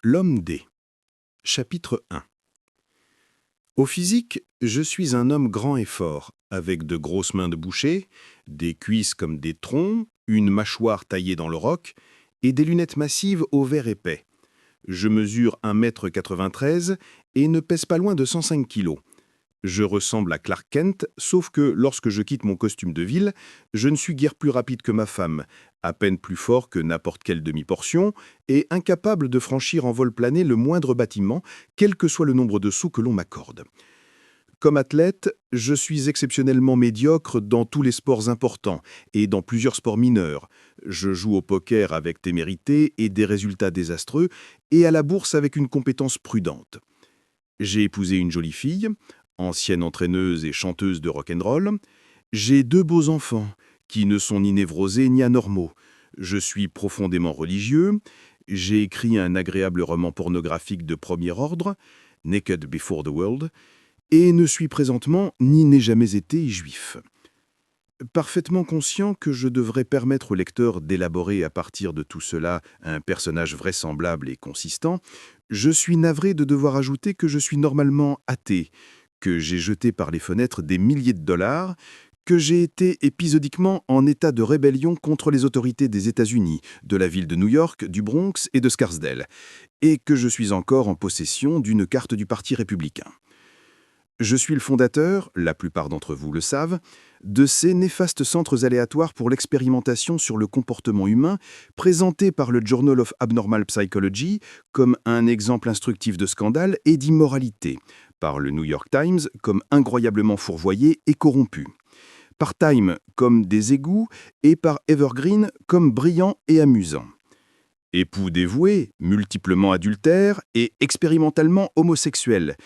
L'homme D. Chapitre 1. Au physique, je suis un homme grand et fort, avec de grosses mains de boucher, des cuisses comme des troncs, une mâchoire taillée dans le roc et des lunettes massives au verre épais. Je mesure 1,93 m et ne pèse pas loin de 105 kg. Je ressemble à Clark Kent, sauf que lorsque je quitte mon costume de ville, je ne suis guère plus rapide que ma femme, à peine plus fort que n'importe quelle demi-portion, et incapable de franchir en vol plané le moindre bâtiment, quel que soit le nombre de sauts que l'on m'accorde. Comme athlète, je suis exceptionnellement médiocre dans tous les sports importants et dans plusieurs sports mineurs. Je joue au poker avec témérité et des résultats désastreux, et à la bourse avec une compétence prudente. J'ai épousé une jolie fille, ancienne entraîneuse et chanteuse de rock'n'roll. J'ai 2 beaux enfants, qui ne sont ni névrosés ni anormaux. Je suis profondément religieux. J'ai écrit un agréable roman pornographique de premier ordre, Naked Before the World, et ne suis présentement, ni n'ai jamais été, juif. Parfaitement conscient que je devrais permettre au lecteur d'élaborer à partir de tout cela un personnage vraisemblable et consistant, je suis navré de devoir ajouter que je suis normalement athée, que j'ai jeté par les fenêtres des milliers de dollars, que j'ai été épisodiquement en état de rébellion contre les autorités des États-Unis, de la ville de New York, du Bronx et de Scarsdale, et que je suis encore en possession d'une carte du Parti républicain. Je suis le fondateur, la plupart d'entre vous le savent, de ces néfastes centres aléatoires pour l'expérimentation sur le comportement humain, présentés par le Journal of Abnormal Psychology comme un exemple instructif de scandale et d'immoralité, par le New York Times comme incroyablement fourvoyé et corrompu, par Time comme des égouts et par Evergreen comme brillant et amusant. Époux dévoué, multiplement adultère et expérimentalement homosexuel,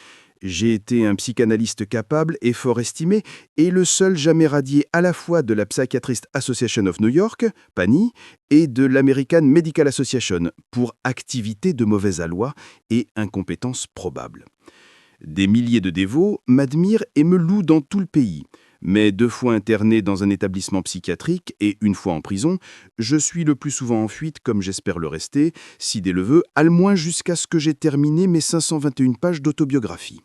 j'ai été un psychanalyste capable et fort estimé, et le seul jamais radié à la fois de la Psychiatrist Association of New York, PANI, et de l'American Medical Association, pour activité de mauvaise aloi et incompétence probable. Des milliers de dévots m'admirent et me louent dans tout le pays, mais 2 fois interné dans un établissement psychiatrique et 1 fois en prison, je suis le plus souvent en fuite, comme j'espère le rester, si Dieu le veut, à le moins jusqu'à ce que j'ai terminé mes 521 pages d'autobiographie.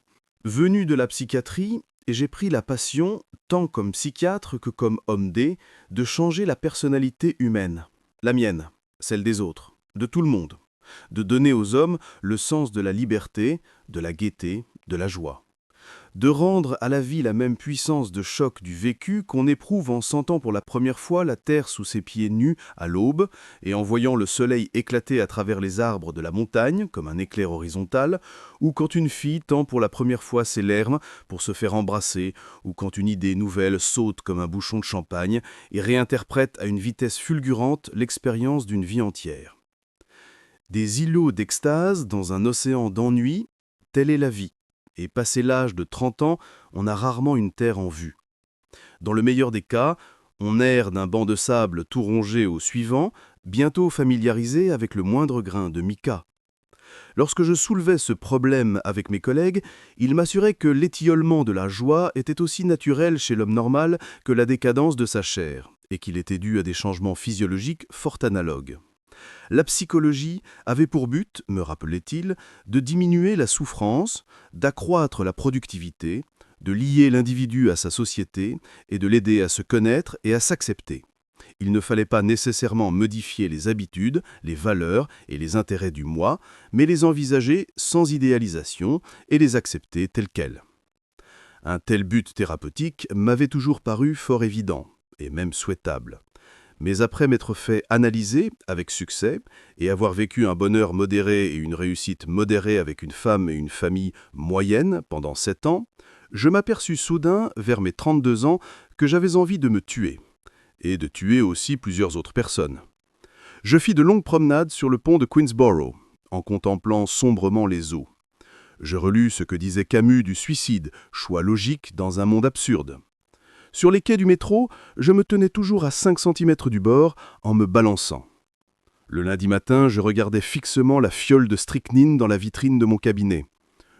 Venu de la psychiatrie, j'ai pris la passion, tant comme psychiatre que comme homme D, de changer la personnalité humaine, la mienne, celle des autres, de tout le monde, de donner aux hommes le sens de la liberté, de la gaieté, de la joie. De rendre à la vie la même puissance de choc du vécu qu'on éprouve en sentant pour la première fois la terre sous ses pieds nus à l'aube et en voyant le soleil éclater à travers les arbres de la montagne comme un éclair horizontal, ou quand une fille tend pour la première fois ses lèvres pour se faire embrasser, ou quand une idée nouvelle saute comme un bouchon de champagne et réinterprète à une vitesse fulgurante l'expérience d'une vie entière. Des îlots d'extase dans un océan d'ennui, telle est la vie. Et passé l'âge de 30 ans, on a rarement une terre en vue. Dans le meilleur des cas, on erre d'un banc de sable tout rongé au suivant, bientôt familiarisé avec le moindre grain de mica. Lorsque je soulevais ce problème avec mes collègues, ils m'assuraient que l'étiolement de la joie était aussi naturel chez l'homme normal que la décadence de sa chair, et qu'il était dû à des changements physiologiques fort analogues. La psychologie avait pour but, me rappelait-il, de diminuer la souffrance, d'accroître la productivité, de lier l'individu à sa société et de l'aider à se connaître et à s'accepter. Il ne fallait pas nécessairement modifier les habitudes, les valeurs et les intérêts du moi, mais les envisager sans idéalisation et les accepter tels quels. Un tel but thérapeutique m'avait toujours paru fort évident, et même souhaitable. Mais après m'être fait analyser avec succès et avoir vécu un bonheur modéré et une réussite modérée avec une femme et une famille moyenne pendant 7 ans, je m'aperçus soudain, vers mes 32 ans, que j'avais envie de me tuer, et de tuer aussi plusieurs autres personnes. Je fis de longues promenades sur le pont de Queensborough, en contemplant sombrement les eaux. Je relus ce que disait Camus du suicide, choix logique dans un monde absurde. Sur les quais du métro, je me tenais toujours à 5 cm du bord en me balançant. Le lundi matin, je regardais fixement la fiole de strychnine dans la vitrine de mon cabinet.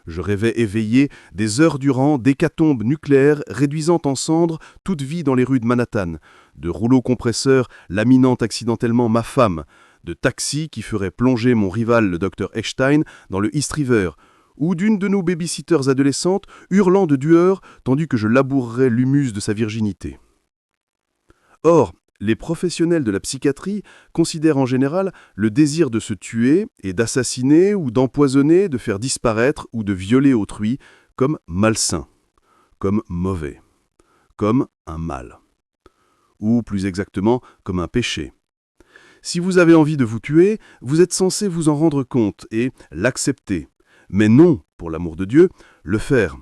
Je rêvais éveillé des heures durant d'hécatombes nucléaires réduisant en cendres toute vie dans les rues de Manhattan, de rouleaux compresseurs laminant accidentellement ma femme, de taxis qui feraient plonger mon rival, le Dr Eckstein, dans le East River, ou d'une de nos babysitters adolescentes hurlant de douleur tandis que je labourerais l'humus de sa virginité. Or, les professionnels de la psychiatrie considèrent en général le désir de se tuer et d'assassiner ou d'empoisonner, de faire disparaître ou de violer autrui comme malsain, comme mauvais, comme un mal, ou plus exactement comme un péché. Si vous avez envie de vous tuer, vous êtes censé vous en rendre compte et l'accepter, mais non, pour l'amour de Dieu, le faire.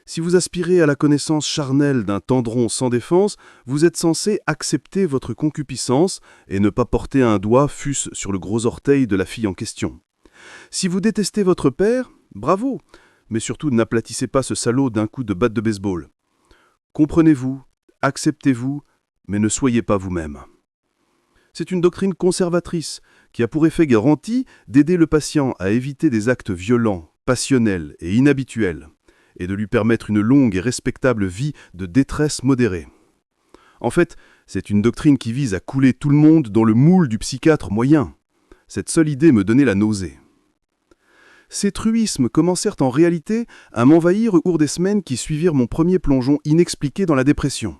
Si vous aspirez à la connaissance charnelle d'un tendron sans défense, vous êtes censé accepter votre concupiscence et ne pas porter un doigt fût-ce sur le gros orteil de la fille en question. Si vous détestez votre père, bravo, mais surtout n'aplatissez pas ce salaud d'un coup de batte de baseball. Comprenez-vous, acceptez-vous, mais ne soyez pas vous-même. C'est une doctrine conservatrice qui a pour effet garanti d'aider le patient à éviter des actes violents, passionnels et inhabituels, et de lui permettre une longue et respectable vie de détresse modérée. En fait, c'est une doctrine qui vise à couler tout le monde dans le moule du psychiatre moyen. Cette seule idée me donnait la nausée. Ces truismes commencèrent en réalité à m'envahir au cours des semaines qui suivirent mon premier plongeon inexpliqué dans la dépression.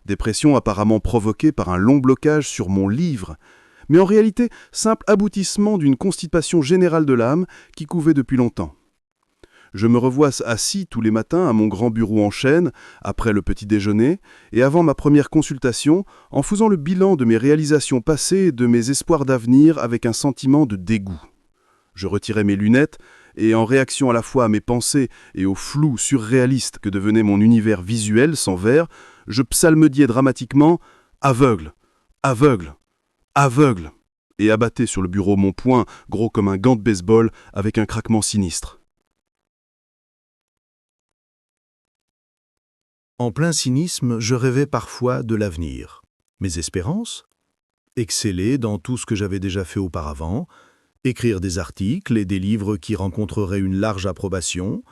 Dépression apparemment provoquée par un long blocage sur mon livre, mais en réalité simple aboutissement d'une constipation générale de l'âme qui couvait depuis longtemps. Je me revois assis tous les matins à mon grand bureau en chêne, après le petit déjeuner, et avant ma première consultation, en faisant le bilan de mes réalisations passées et de mes espoirs d'avenir avec un sentiment de dégoût. Je retirais mes lunettes, et en réaction à la fois à mes pensées et au flou surréaliste que devenait mon univers visuel sans verre, je psalmodiais dramatiquement « aveugle, aveugle, aveugle » et abattais sur le bureau mon poing, gros comme un gant de baseball, avec un craquement sinistre. En plein cynisme, je rêvais parfois de l'avenir. Mes espérances ? Exceller dans tout ce que j'avais déjà fait auparavant, écrire des articles et des livres qui rencontreraient une large approbation,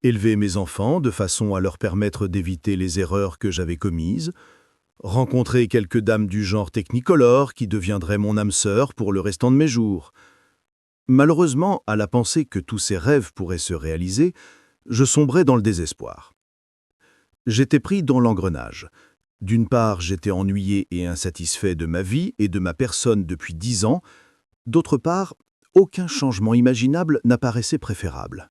élever mes enfants de façon à leur permettre d'éviter les erreurs que j'avais commises, rencontrer quelques dames du genre technicolore qui deviendraient mon âme sœur pour le restant de mes jours. Malheureusement, à la pensée que tous ces rêves pourraient se réaliser, je sombrais dans le désespoir. J'étais pris dans l'engrenage. D'une part, j'étais ennuyé et insatisfait de ma vie et de ma personne depuis 10 ans. D'autre part, aucun changement imaginable n'apparaissait préférable.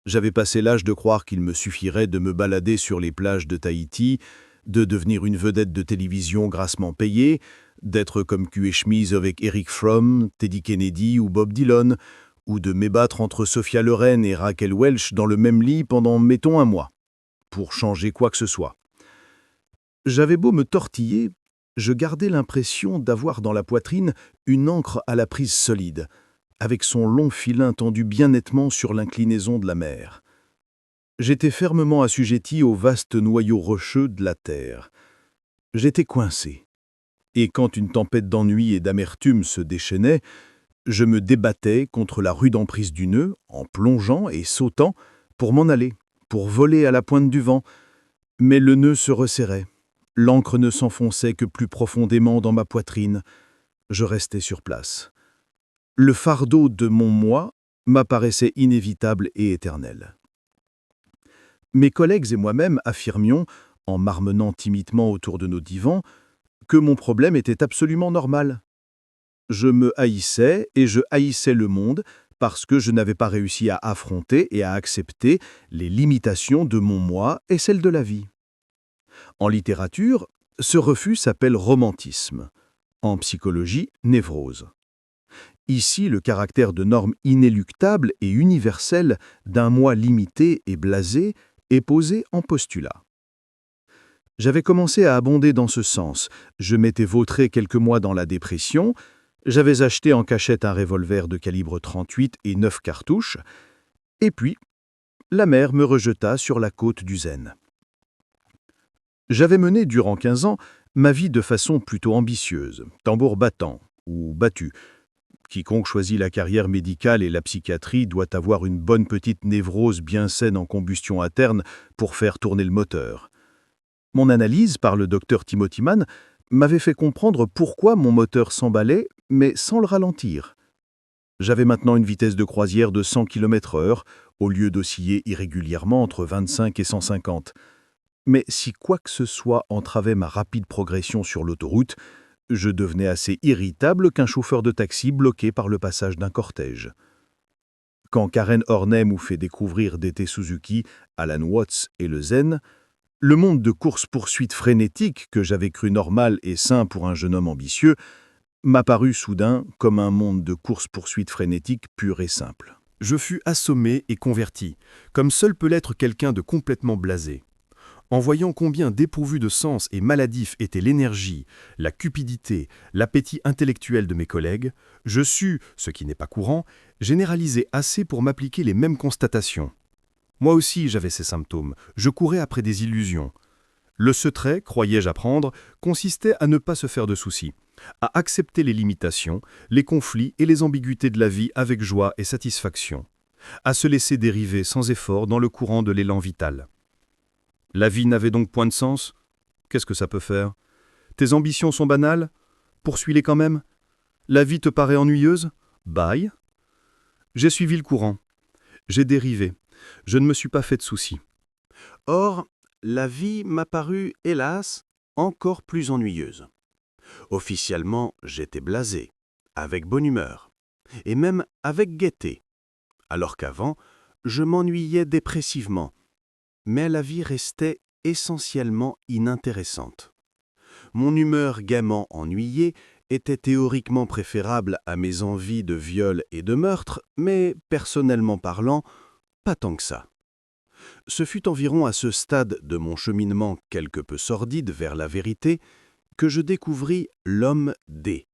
J'avais passé l'âge de croire qu'il me suffirait de me balader sur les plages de Tahiti, de devenir une vedette de télévision grassement payée, d'être comme cul et chemise avec Eric Fromm, Teddy Kennedy ou Bob Dylan, ou de m'ébattre entre Sophia Loren et Raquel Welch dans le même lit pendant, mettons, 1 mois, pour changer quoi que ce soit. J'avais beau me tortiller, je gardais l'impression d'avoir dans la poitrine une ancre à la prise solide, avec son long filin tendu bien nettement sur l'inclinaison de la mer. J'étais fermement assujetti au vaste noyau rocheux de la terre. J'étais coincé. Et quand une tempête d'ennui et d'amertume se déchaînait, je me débattais contre la rude emprise du nœud, en plongeant et sautant, pour m'en aller, pour voler à la pointe du vent. Mais le nœud se resserrait. L'ancre ne s'enfonçait que plus profondément dans ma poitrine. Je restais sur place. Le fardeau de mon moi m'apparaissait inévitable et éternel. Mes collègues et moi-même affirmions, en marmonnant timidement autour de nos divans, que mon problème était absolument normal. Je me haïssais et je haïssais le monde parce que je n'avais pas réussi à affronter et à accepter les limitations de mon moi et celles de la vie. En littérature, ce refus s'appelle romantisme. En psychologie, névrose. Ici, le caractère de norme inéluctable et universelle d'un moi limité et blasé est posé en postulat. J'avais commencé à abonder dans ce sens. Je m'étais vautré quelques mois dans la dépression. J'avais acheté en cachette un revolver de calibre 38 et 9 cartouches. Et puis, la mer me rejeta sur la côte du Zen. J'avais mené durant 15 ans ma vie de façon plutôt ambitieuse, tambour battant ou battu. Quiconque choisit la carrière médicale et la psychiatrie doit avoir une bonne petite névrose bien saine en combustion interne pour faire tourner le moteur. Mon analyse par le docteur Timothy Mann m'avait fait comprendre pourquoi mon moteur s'emballait, mais sans le ralentir. J'avais maintenant une vitesse de croisière de 100 km/h, au lieu d'osciller irrégulièrement entre 25 et 150. Mais si quoi que ce soit entravait ma rapide progression sur l'autoroute, je devenais assez irritable qu'un chauffeur de taxi bloqué par le passage d'un cortège. Quand Karen Horney m'eut fait découvrir DT Suzuki, Alan Watts et le Zen, le monde de course-poursuite frénétique que j'avais cru normal et sain pour un jeune homme ambitieux m'apparut soudain comme un monde de course-poursuite frénétique pur et simple. Je fus assommé et converti, comme seul peut l'être quelqu'un de complètement blasé. En voyant combien dépourvu de sens et maladif était l'énergie, la cupidité, l'appétit intellectuel de mes collègues, je sus, ce qui n'est pas courant, généraliser assez pour m'appliquer les mêmes constatations. Moi aussi j'avais ces symptômes, je courais après des illusions. Le secret, croyais-je apprendre, consistait à ne pas se faire de soucis, à accepter les limitations, les conflits et les ambiguïtés de la vie avec joie et satisfaction, à se laisser dériver sans effort dans le courant de l'élan vital. La vie n'avait donc point de sens? Qu'est-ce que ça peut faire? Tes ambitions sont banales? Poursuis-les quand même? La vie te paraît ennuyeuse? Bye. J'ai suivi le courant. J'ai dérivé. Je ne me suis pas fait de soucis. Or, la vie m'a paru, hélas, encore plus ennuyeuse. Officiellement, j'étais blasé, avec bonne humeur, et même avec gaieté, alors qu'avant, je m'ennuyais dépressivement, mais la vie restait essentiellement inintéressante. Mon humeur gaiement ennuyée était théoriquement préférable à mes envies de viol et de meurtre, mais, personnellement parlant, pas tant que ça. Ce fut environ à ce stade de mon cheminement quelque peu sordide vers la vérité que je découvris l'homme D,